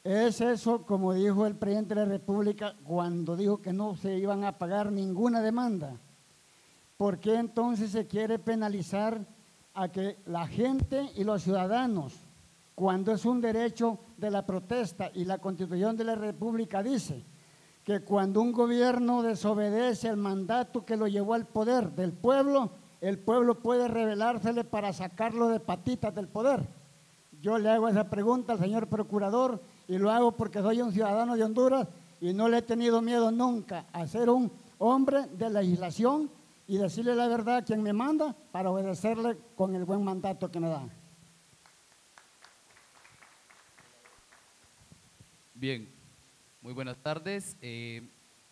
¿es eso como dijo el presidente de la República cuando dijo que no se iban a pagar ninguna demanda? ¿Por qué entonces se quiere penalizar a que la gente y los ciudadanos, cuando es un derecho de la protesta y la Constitución de la República dice que cuando un gobierno desobedece el mandato que lo llevó al poder del pueblo, el pueblo puede rebelársele para sacarlo de patitas del poder? Yo le hago esa pregunta al señor procurador y lo hago porque soy un ciudadano de Honduras y no le he tenido miedo nunca a ser un hombre de legislación y decirle la verdad a quien me manda para obedecerle con el buen mandato que me da. Bien, muy buenas tardes.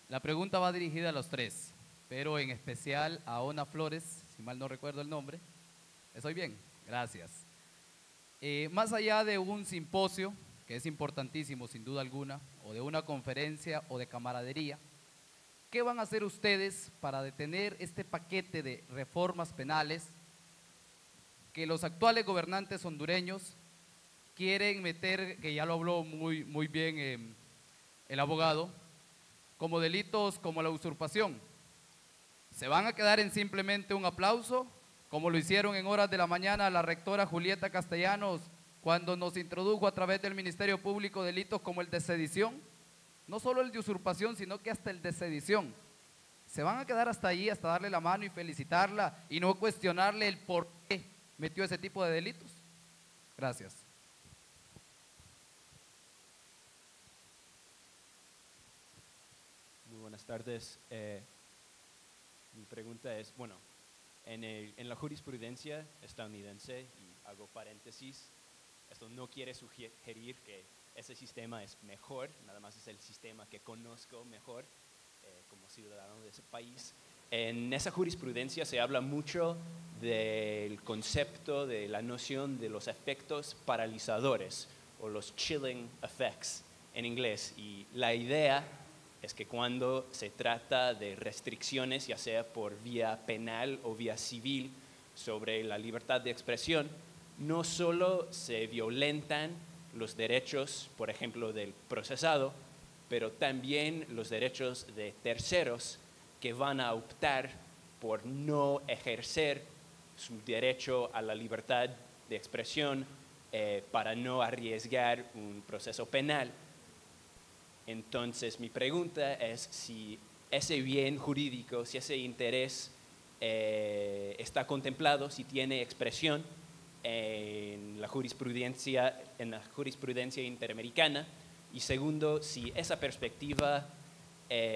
La pregunta va dirigida a los tres, pero en especial a Ona Flores, si mal no recuerdo el nombre. ¿Estoy bien? Gracias. Más allá de un simposio, que es importantísimo sin duda alguna, o de una conferencia o de camaradería, ¿qué van a hacer ustedes para detener este paquete de reformas penales que los actuales gobernantes hondureños quieren meter, que ya lo habló muy bien el abogado, como delitos como la usurpación? ¿Se van a quedar en simplemente un aplauso, como lo hicieron en horas de la mañana la rectora Julieta Castellanos cuando nos introdujo a través del Ministerio Público delitos como el de sedición? No solo el de usurpación, sino que hasta el de sedición. ¿Se van a quedar hasta allí, hasta darle la mano y felicitarla y no cuestionarle el por qué metió ese tipo de delitos? Gracias. Muy buenas tardes. Mi pregunta es, bueno, en la jurisprudencia estadounidense, y hago paréntesis, esto no quiere sugerir que ese sistema es mejor, nada más es el sistema que conozco mejor como ciudadano de ese país. En esa jurisprudencia se habla mucho del concepto, de la noción de los efectos paralizadores o los chilling effects en inglés, y la idea es que cuando se trata de restricciones, ya sea por vía penal o vía civil, sobre la libertad de expresión, no solo se violentan los derechos, por ejemplo, del procesado, pero también los derechos de terceros que van a optar por no ejercer su derecho a la libertad de expresión para no arriesgar un proceso penal. Entonces, mi pregunta es si ese bien jurídico, si ese interés está contemplado, si tiene expresión en la jurisprudencia interamericana, y segundo, si esa perspectiva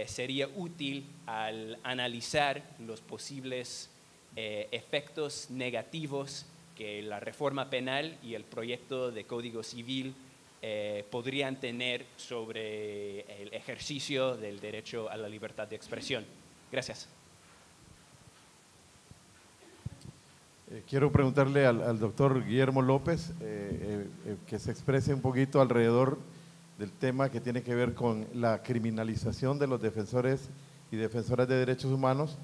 sería útil al analizar los posibles efectos negativos que la reforma penal y el proyecto de Código Civil podrían tener sobre el ejercicio del derecho a la libertad de expresión. Gracias. Quiero preguntarle al doctor Guillermo López que se exprese un poquito alrededor del tema que tiene que ver con la criminalización de los defensores y defensoras de derechos humanos,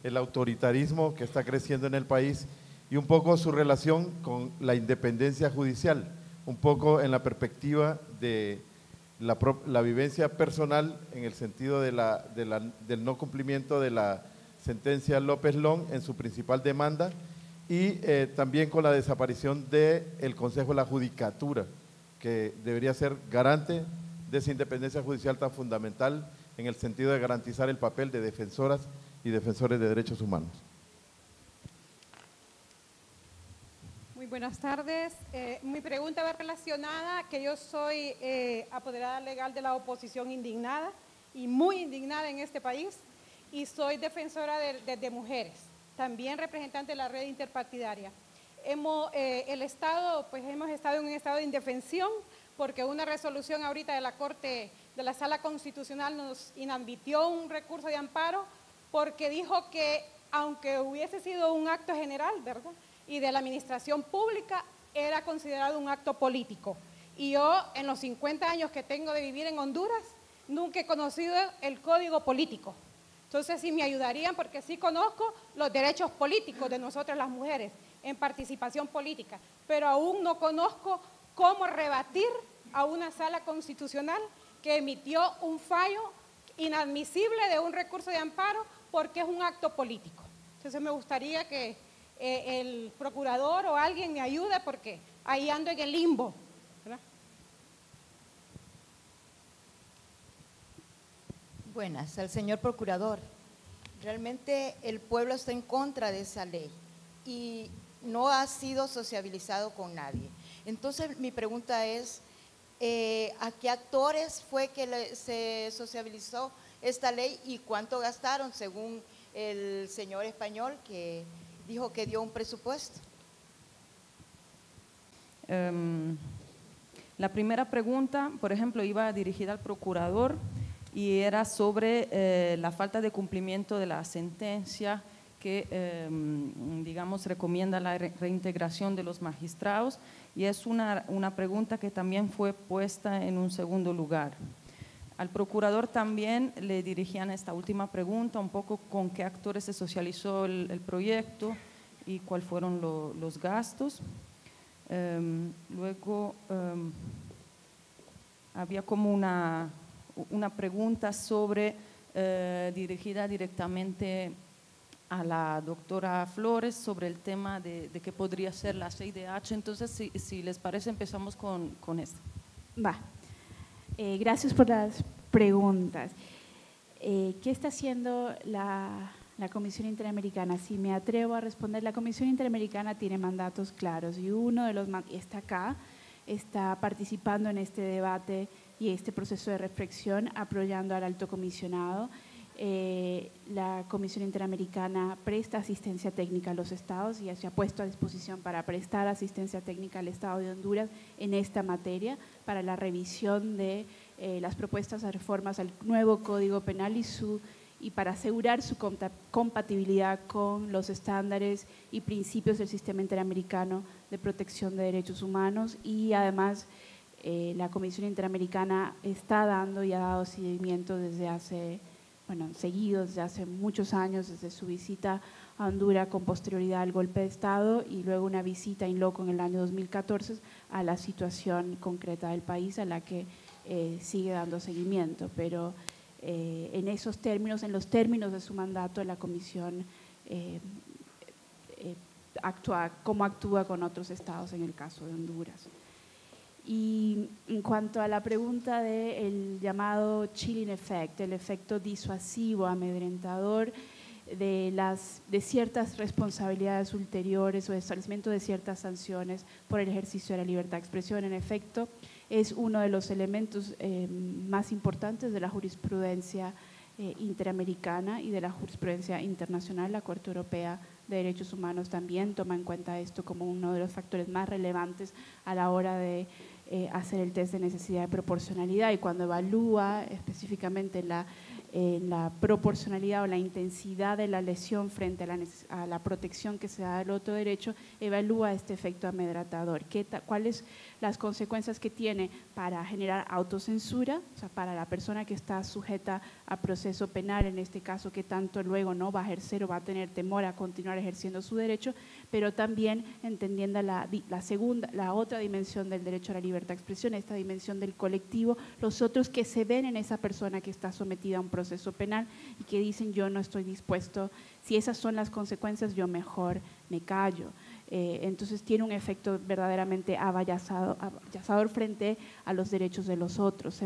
el autoritarismo que está creciendo en el país y un poco su relación con la independencia judicial, un poco en la perspectiva de la vivencia personal en el sentido del no cumplimiento de la sentencia López Long en su principal demanda y también con la desaparición del Consejo de la Judicatura, que debería ser garante de esa independencia judicial tan fundamental en el sentido de garantizar el papel de defensoras y defensores de derechos humanos. Muy buenas tardes. Mi pregunta va relacionada que yo soy apoderada legal de la oposición indignada y muy indignada en este país y soy defensora de mujeres, también representante de la red interpartidaria. Hemos estado en un estado de indefensión porque una resolución ahorita de la Corte, de la Sala Constitucional, nos inadmitió un recurso de amparo porque dijo que aunque hubiese sido un acto general, ¿verdad?, y de la administración pública, era considerado un acto político. Y yo, en los 50 años que tengo de vivir en Honduras, nunca he conocido el código político. Entonces, sí me ayudarían, porque sí conozco los derechos políticos de nosotras las mujeres en participación política, pero aún no conozco cómo rebatir a una sala constitucional que emitió un fallo inadmisible de un recurso de amparo porque es un acto político. Entonces, me gustaría que el procurador o alguien me ayude, porque ahí ando en el limbo, ¿verdad? Buenas, al señor procurador. Realmente el pueblo está en contra de esa ley y no ha sido sociabilizado con nadie. Entonces, mi pregunta es, ¿a qué actores fue que se sociabilizó esta ley y cuánto gastaron, según el señor español que dijo que dio un presupuesto? La primera pregunta, por ejemplo, iba dirigida al procurador y era sobre la falta de cumplimiento de la sentencia que, digamos, recomienda la reintegración de los magistrados, y es una pregunta que también fue puesta en un segundo lugar. Al procurador también le dirigían esta última pregunta, un poco con qué actores se socializó el proyecto y cuáles fueron los gastos. Luego había como una pregunta sobre, dirigida directamente a la doctora Flores, sobre el tema de qué podría ser la CIDH. Entonces, si les parece, empezamos con esto. Va. Gracias por las preguntas. ¿Qué está haciendo la Comisión Interamericana? Si me atrevo a responder, la Comisión Interamericana tiene mandatos claros y uno de los está acá, está participando en este debate y este proceso de reflexión, apoyando al Alto Comisionado. La Comisión Interamericana presta asistencia técnica a los estados y se ha puesto a disposición para prestar asistencia técnica al Estado de Honduras en esta materia para la revisión de las propuestas de reformas al nuevo Código Penal y para asegurar su compatibilidad con los estándares y principios del sistema interamericano de protección de derechos humanos. Y además la Comisión Interamericana está dando y ha dado seguimiento desde hace muchos años, desde su visita a Honduras con posterioridad al golpe de Estado y luego una visita in loco en el año 2014 a la situación concreta del país, a la que sigue dando seguimiento. Pero en esos términos, en los términos de su mandato, la Comisión actúa como actúa con otros estados en el caso de Honduras. Y en cuanto a la pregunta del llamado chilling effect, el efecto disuasivo, amedrentador de ciertas responsabilidades ulteriores o de establecimiento de ciertas sanciones por el ejercicio de la libertad de expresión, en efecto, es uno de los elementos más importantes de la jurisprudencia interamericana y de la jurisprudencia internacional. La Corte Europea de Derechos Humanos también toma en cuenta esto como uno de los factores más relevantes a la hora de hacer el test de necesidad de proporcionalidad, y cuando evalúa específicamente la proporcionalidad o la intensidad de la lesión frente a la protección que se da del otro derecho, evalúa este efecto amedrentador. ¿Cuáles las consecuencias que tiene para generar autocensura, o sea, para la persona que está sujeta a proceso penal, en este caso, que tanto luego no va a ejercer o va a tener temor a continuar ejerciendo su derecho, pero también entendiendo la otra dimensión del derecho a la libertad de expresión, esta dimensión del colectivo, los otros que se ven en esa persona que está sometida a un proceso penal y que dicen: yo no estoy dispuesto, si esas son las consecuencias, yo mejor me callo. Entonces tiene un efecto verdaderamente avallazador frente a los derechos de los otros,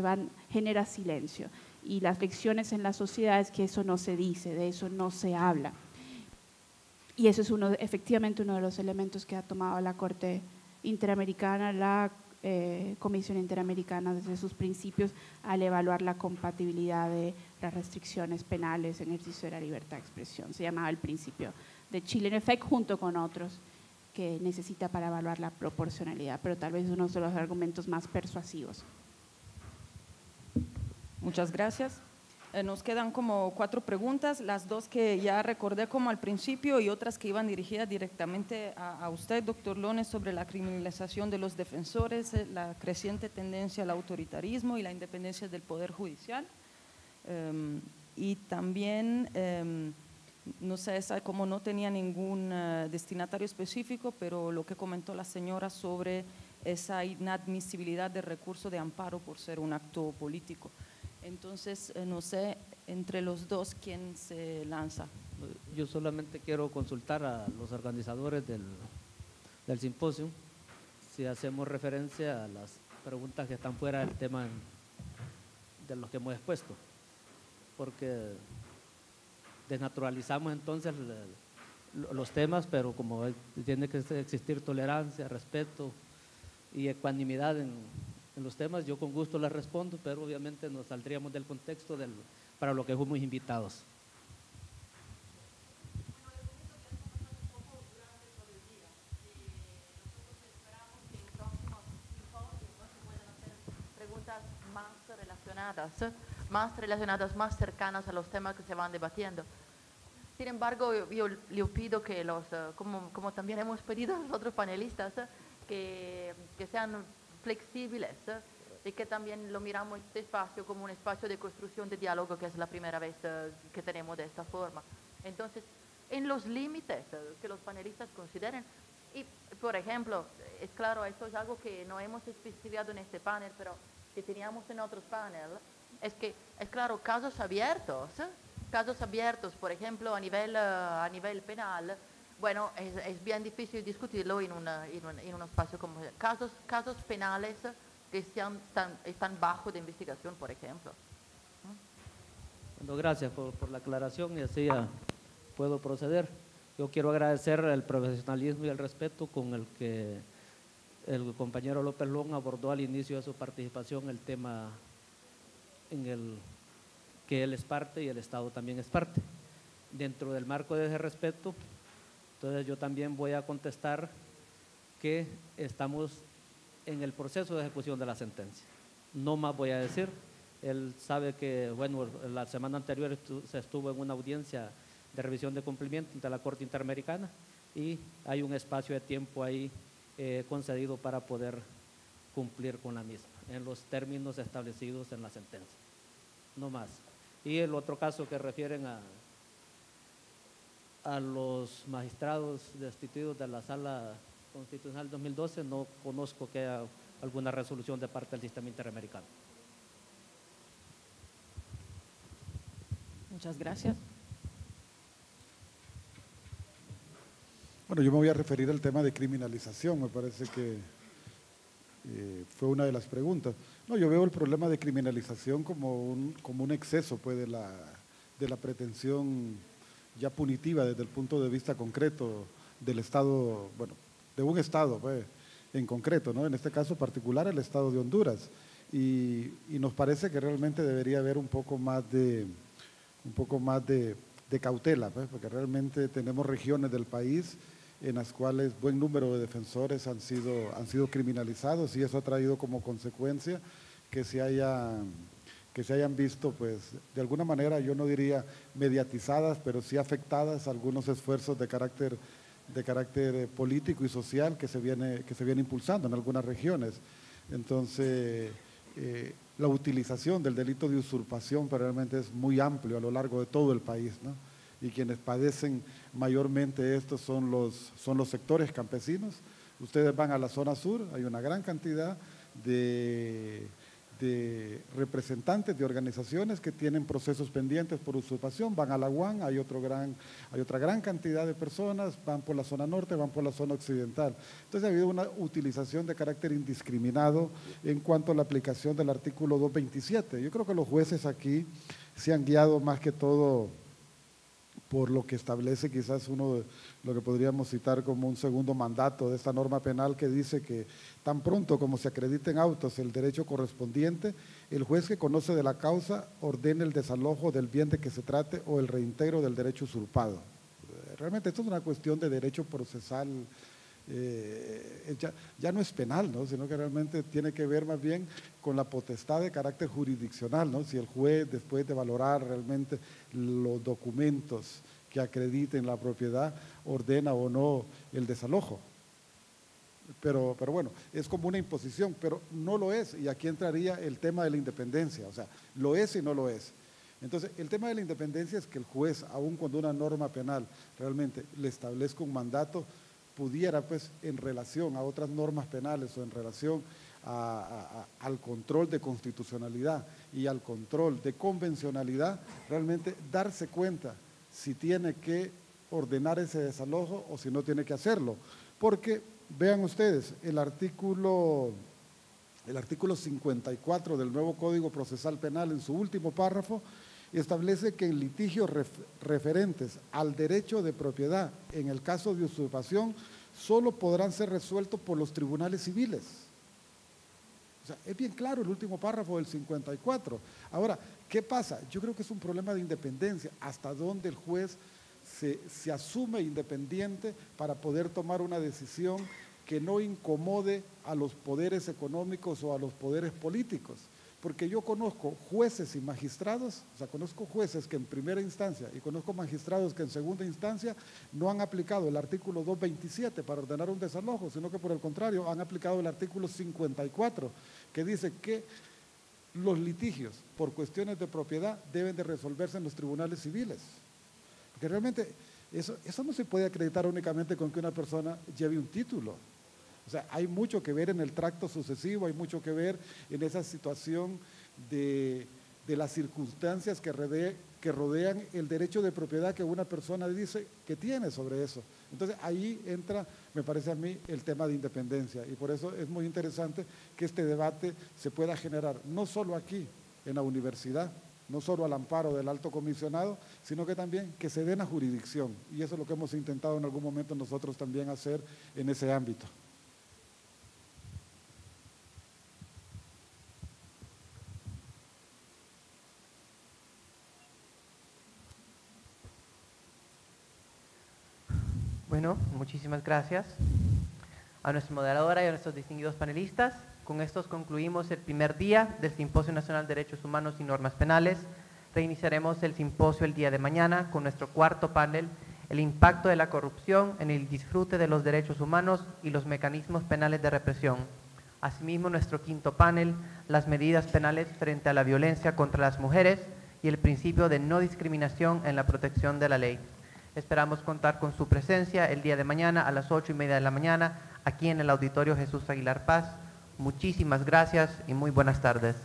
genera silencio, y las lecciones en la sociedad es que eso no se dice, de eso no se habla, y eso es efectivamente uno de los elementos que ha tomado la Corte Interamericana, la Comisión Interamericana, desde sus principios, al evaluar la compatibilidad de las restricciones penales en ejercicio de la libertad de expresión. Se llamaba el principio de chilling effect junto con otros que necesita para evaluar la proporcionalidad, pero tal vez uno de los argumentos más persuasivos. Muchas gracias. Nos quedan como 4 preguntas, las 2 que ya recordé como al principio y otras que iban dirigidas directamente a usted, doctor Lones, sobre la criminalización de los defensores, la creciente tendencia al autoritarismo y la independencia del Poder Judicial. Y también, no sé, como no tenía ningún destinatario específico, pero lo que comentó la señora sobre esa inadmisibilidad del recurso de amparo por ser un acto político. Entonces, no sé, entre los dos, ¿quién se lanza? Yo solamente quiero consultar a los organizadores del simposio si hacemos referencia a las preguntas que están fuera del tema de los que hemos expuesto, porque desnaturalizamos entonces los temas, pero como tiene que existir tolerancia, respeto y ecuanimidad en los temas, yo con gusto les respondo, pero obviamente nos saldríamos del contexto para lo que fuimos invitados. Preguntas más relacionadas, más cercanas a los temas que se van debatiendo. Sin embargo, yo le pido que como también hemos pedido a los otros panelistas, que sean flexibles y que también lo miramos este espacio como un espacio de construcción de diálogo, que es la primera vez que tenemos de esta forma. Entonces, en los límites que los panelistas consideren, y por ejemplo, es claro, esto es algo que no hemos especificado en este panel, pero que teníamos en otros paneles, es que, es claro, casos abiertos, por ejemplo, a nivel penal, bueno, es bien difícil discutirlo en un espacio como casos penales que están bajo de investigación, por ejemplo. Bueno, gracias por la aclaración y así ya puedo proceder. Yo quiero agradecer el profesionalismo y el respeto con el que el compañero López Long abordó al inicio de su participación el tema en el que él es parte y el Estado también es parte. Dentro del marco de ese respeto, entonces yo también voy a contestar que estamos en el proceso de ejecución de la sentencia. No más voy a decir. Él sabe que, bueno, la semana anterior se estuvo en una audiencia de revisión de cumplimiento ante la Corte Interamericana y hay un espacio de tiempo ahí concedido para poder cumplir con la misma, en los términos establecidos en la sentencia. No más. Y el otro caso que refieren a los magistrados destituidos de la Sala Constitucional 2012, no conozco que haya alguna resolución de parte del sistema interamericano. Muchas gracias. Bueno, yo me voy a referir al tema de criminalización, me parece que fue una de las preguntas. No, yo veo el problema de criminalización como un exceso pues, de la pretensión ya punitiva desde el punto de vista concreto del Estado, bueno, de un Estado pues, en concreto, ¿no? En este caso particular el Estado de Honduras. Y nos parece que realmente debería haber un poco más de cautela, pues, porque realmente tenemos regiones del país en las cuales buen número de defensores han sido criminalizados y eso ha traído como consecuencia que se hayan visto, pues, de alguna manera, yo no diría mediatizadas, pero sí afectadas algunos esfuerzos de carácter político y social que se viene impulsando en algunas regiones. Entonces, la utilización del delito de usurpación realmente es muy amplio a lo largo de todo el país, ¿no? Y quienes padecen mayormente esto son los sectores campesinos. Ustedes van a la zona sur, hay una gran cantidad de representantes de organizaciones que tienen procesos pendientes por usurpación, van a la UAN, hay otra gran cantidad de personas, van por la zona norte, van por la zona occidental. Entonces ha habido una utilización de carácter indiscriminado en cuanto a la aplicación del artículo 227. Yo creo que los jueces aquí se han guiado más que todo por lo que establece quizás uno de lo que podríamos citar como un segundo mandato de esta norma penal que dice que tan pronto como se acrediten autos el derecho correspondiente, el juez que conoce de la causa ordena el desalojo del bien de que se trate o el reintegro del derecho usurpado. Realmente esto es una cuestión de derecho procesal ya no es penal, ¿no? Sino que realmente tiene que ver más bien con la potestad de carácter jurisdiccional, ¿no? Si el juez, después de valorar realmente los documentos que acrediten la propiedad, ordena o no el desalojo. Pero bueno, es como una imposición, pero no lo es, y aquí entraría el tema de la independencia, o sea, lo es y no lo es. Entonces, el tema de la independencia es que el juez, aun cuando una norma penal realmente le establezca un mandato, pudiera, pues, en relación a otras normas penales o en relación al control de constitucionalidad y al control de convencionalidad, realmente darse cuenta si tiene que ordenar ese desalojo o si no tiene que hacerlo. Porque, vean ustedes, el artículo 54 del nuevo Código Procesal Penal, en su último párrafo, establece que en litigios referentes al derecho de propiedad, en el caso de usurpación, solo podrán ser resueltos por los tribunales civiles. O sea, es bien claro el último párrafo del 54. Ahora, ¿qué pasa? Yo creo que es un problema de independencia, hasta dónde el juez se asume independiente para poder tomar una decisión que no incomode a los poderes económicos o a los poderes políticos. Porque yo conozco jueces y magistrados, o sea, conozco jueces que en primera instancia y conozco magistrados que en segunda instancia no han aplicado el artículo 227 para ordenar un desalojo, sino que por el contrario han aplicado el artículo 54, que dice que los litigios por cuestiones de propiedad deben de resolverse en los tribunales civiles. Porque realmente eso no se puede acreditar únicamente con que una persona lleve un título. O sea, hay mucho que ver en el tracto sucesivo, hay mucho que ver en esa situación de las circunstancias que rodean el derecho de propiedad que una persona dice que tiene sobre eso. Entonces, ahí entra, me parece a mí, el tema de independencia. Y por eso es muy interesante que este debate se pueda generar, no solo aquí, en la universidad, no solo al amparo del alto comisionado, sino que también que se dé en la jurisdicción. Y eso es lo que hemos intentado en algún momento nosotros también hacer en ese ámbito. Bueno, muchísimas gracias a nuestra moderadora y a nuestros distinguidos panelistas. Con estos concluimos el primer día del Simposio Nacional de Derechos Humanos y Normas Penales. Reiniciaremos el simposio el día de mañana con nuestro cuarto panel, el impacto de la corrupción en el disfrute de los derechos humanos y los mecanismos penales de represión. Asimismo, nuestro quinto panel, las medidas penales frente a la violencia contra las mujeres y el principio de no discriminación en la protección de la ley. Esperamos contar con su presencia el día de mañana a las 8:30 de la mañana aquí en el Auditorio Jesús Aguilar Paz. Muchísimas gracias y muy buenas tardes.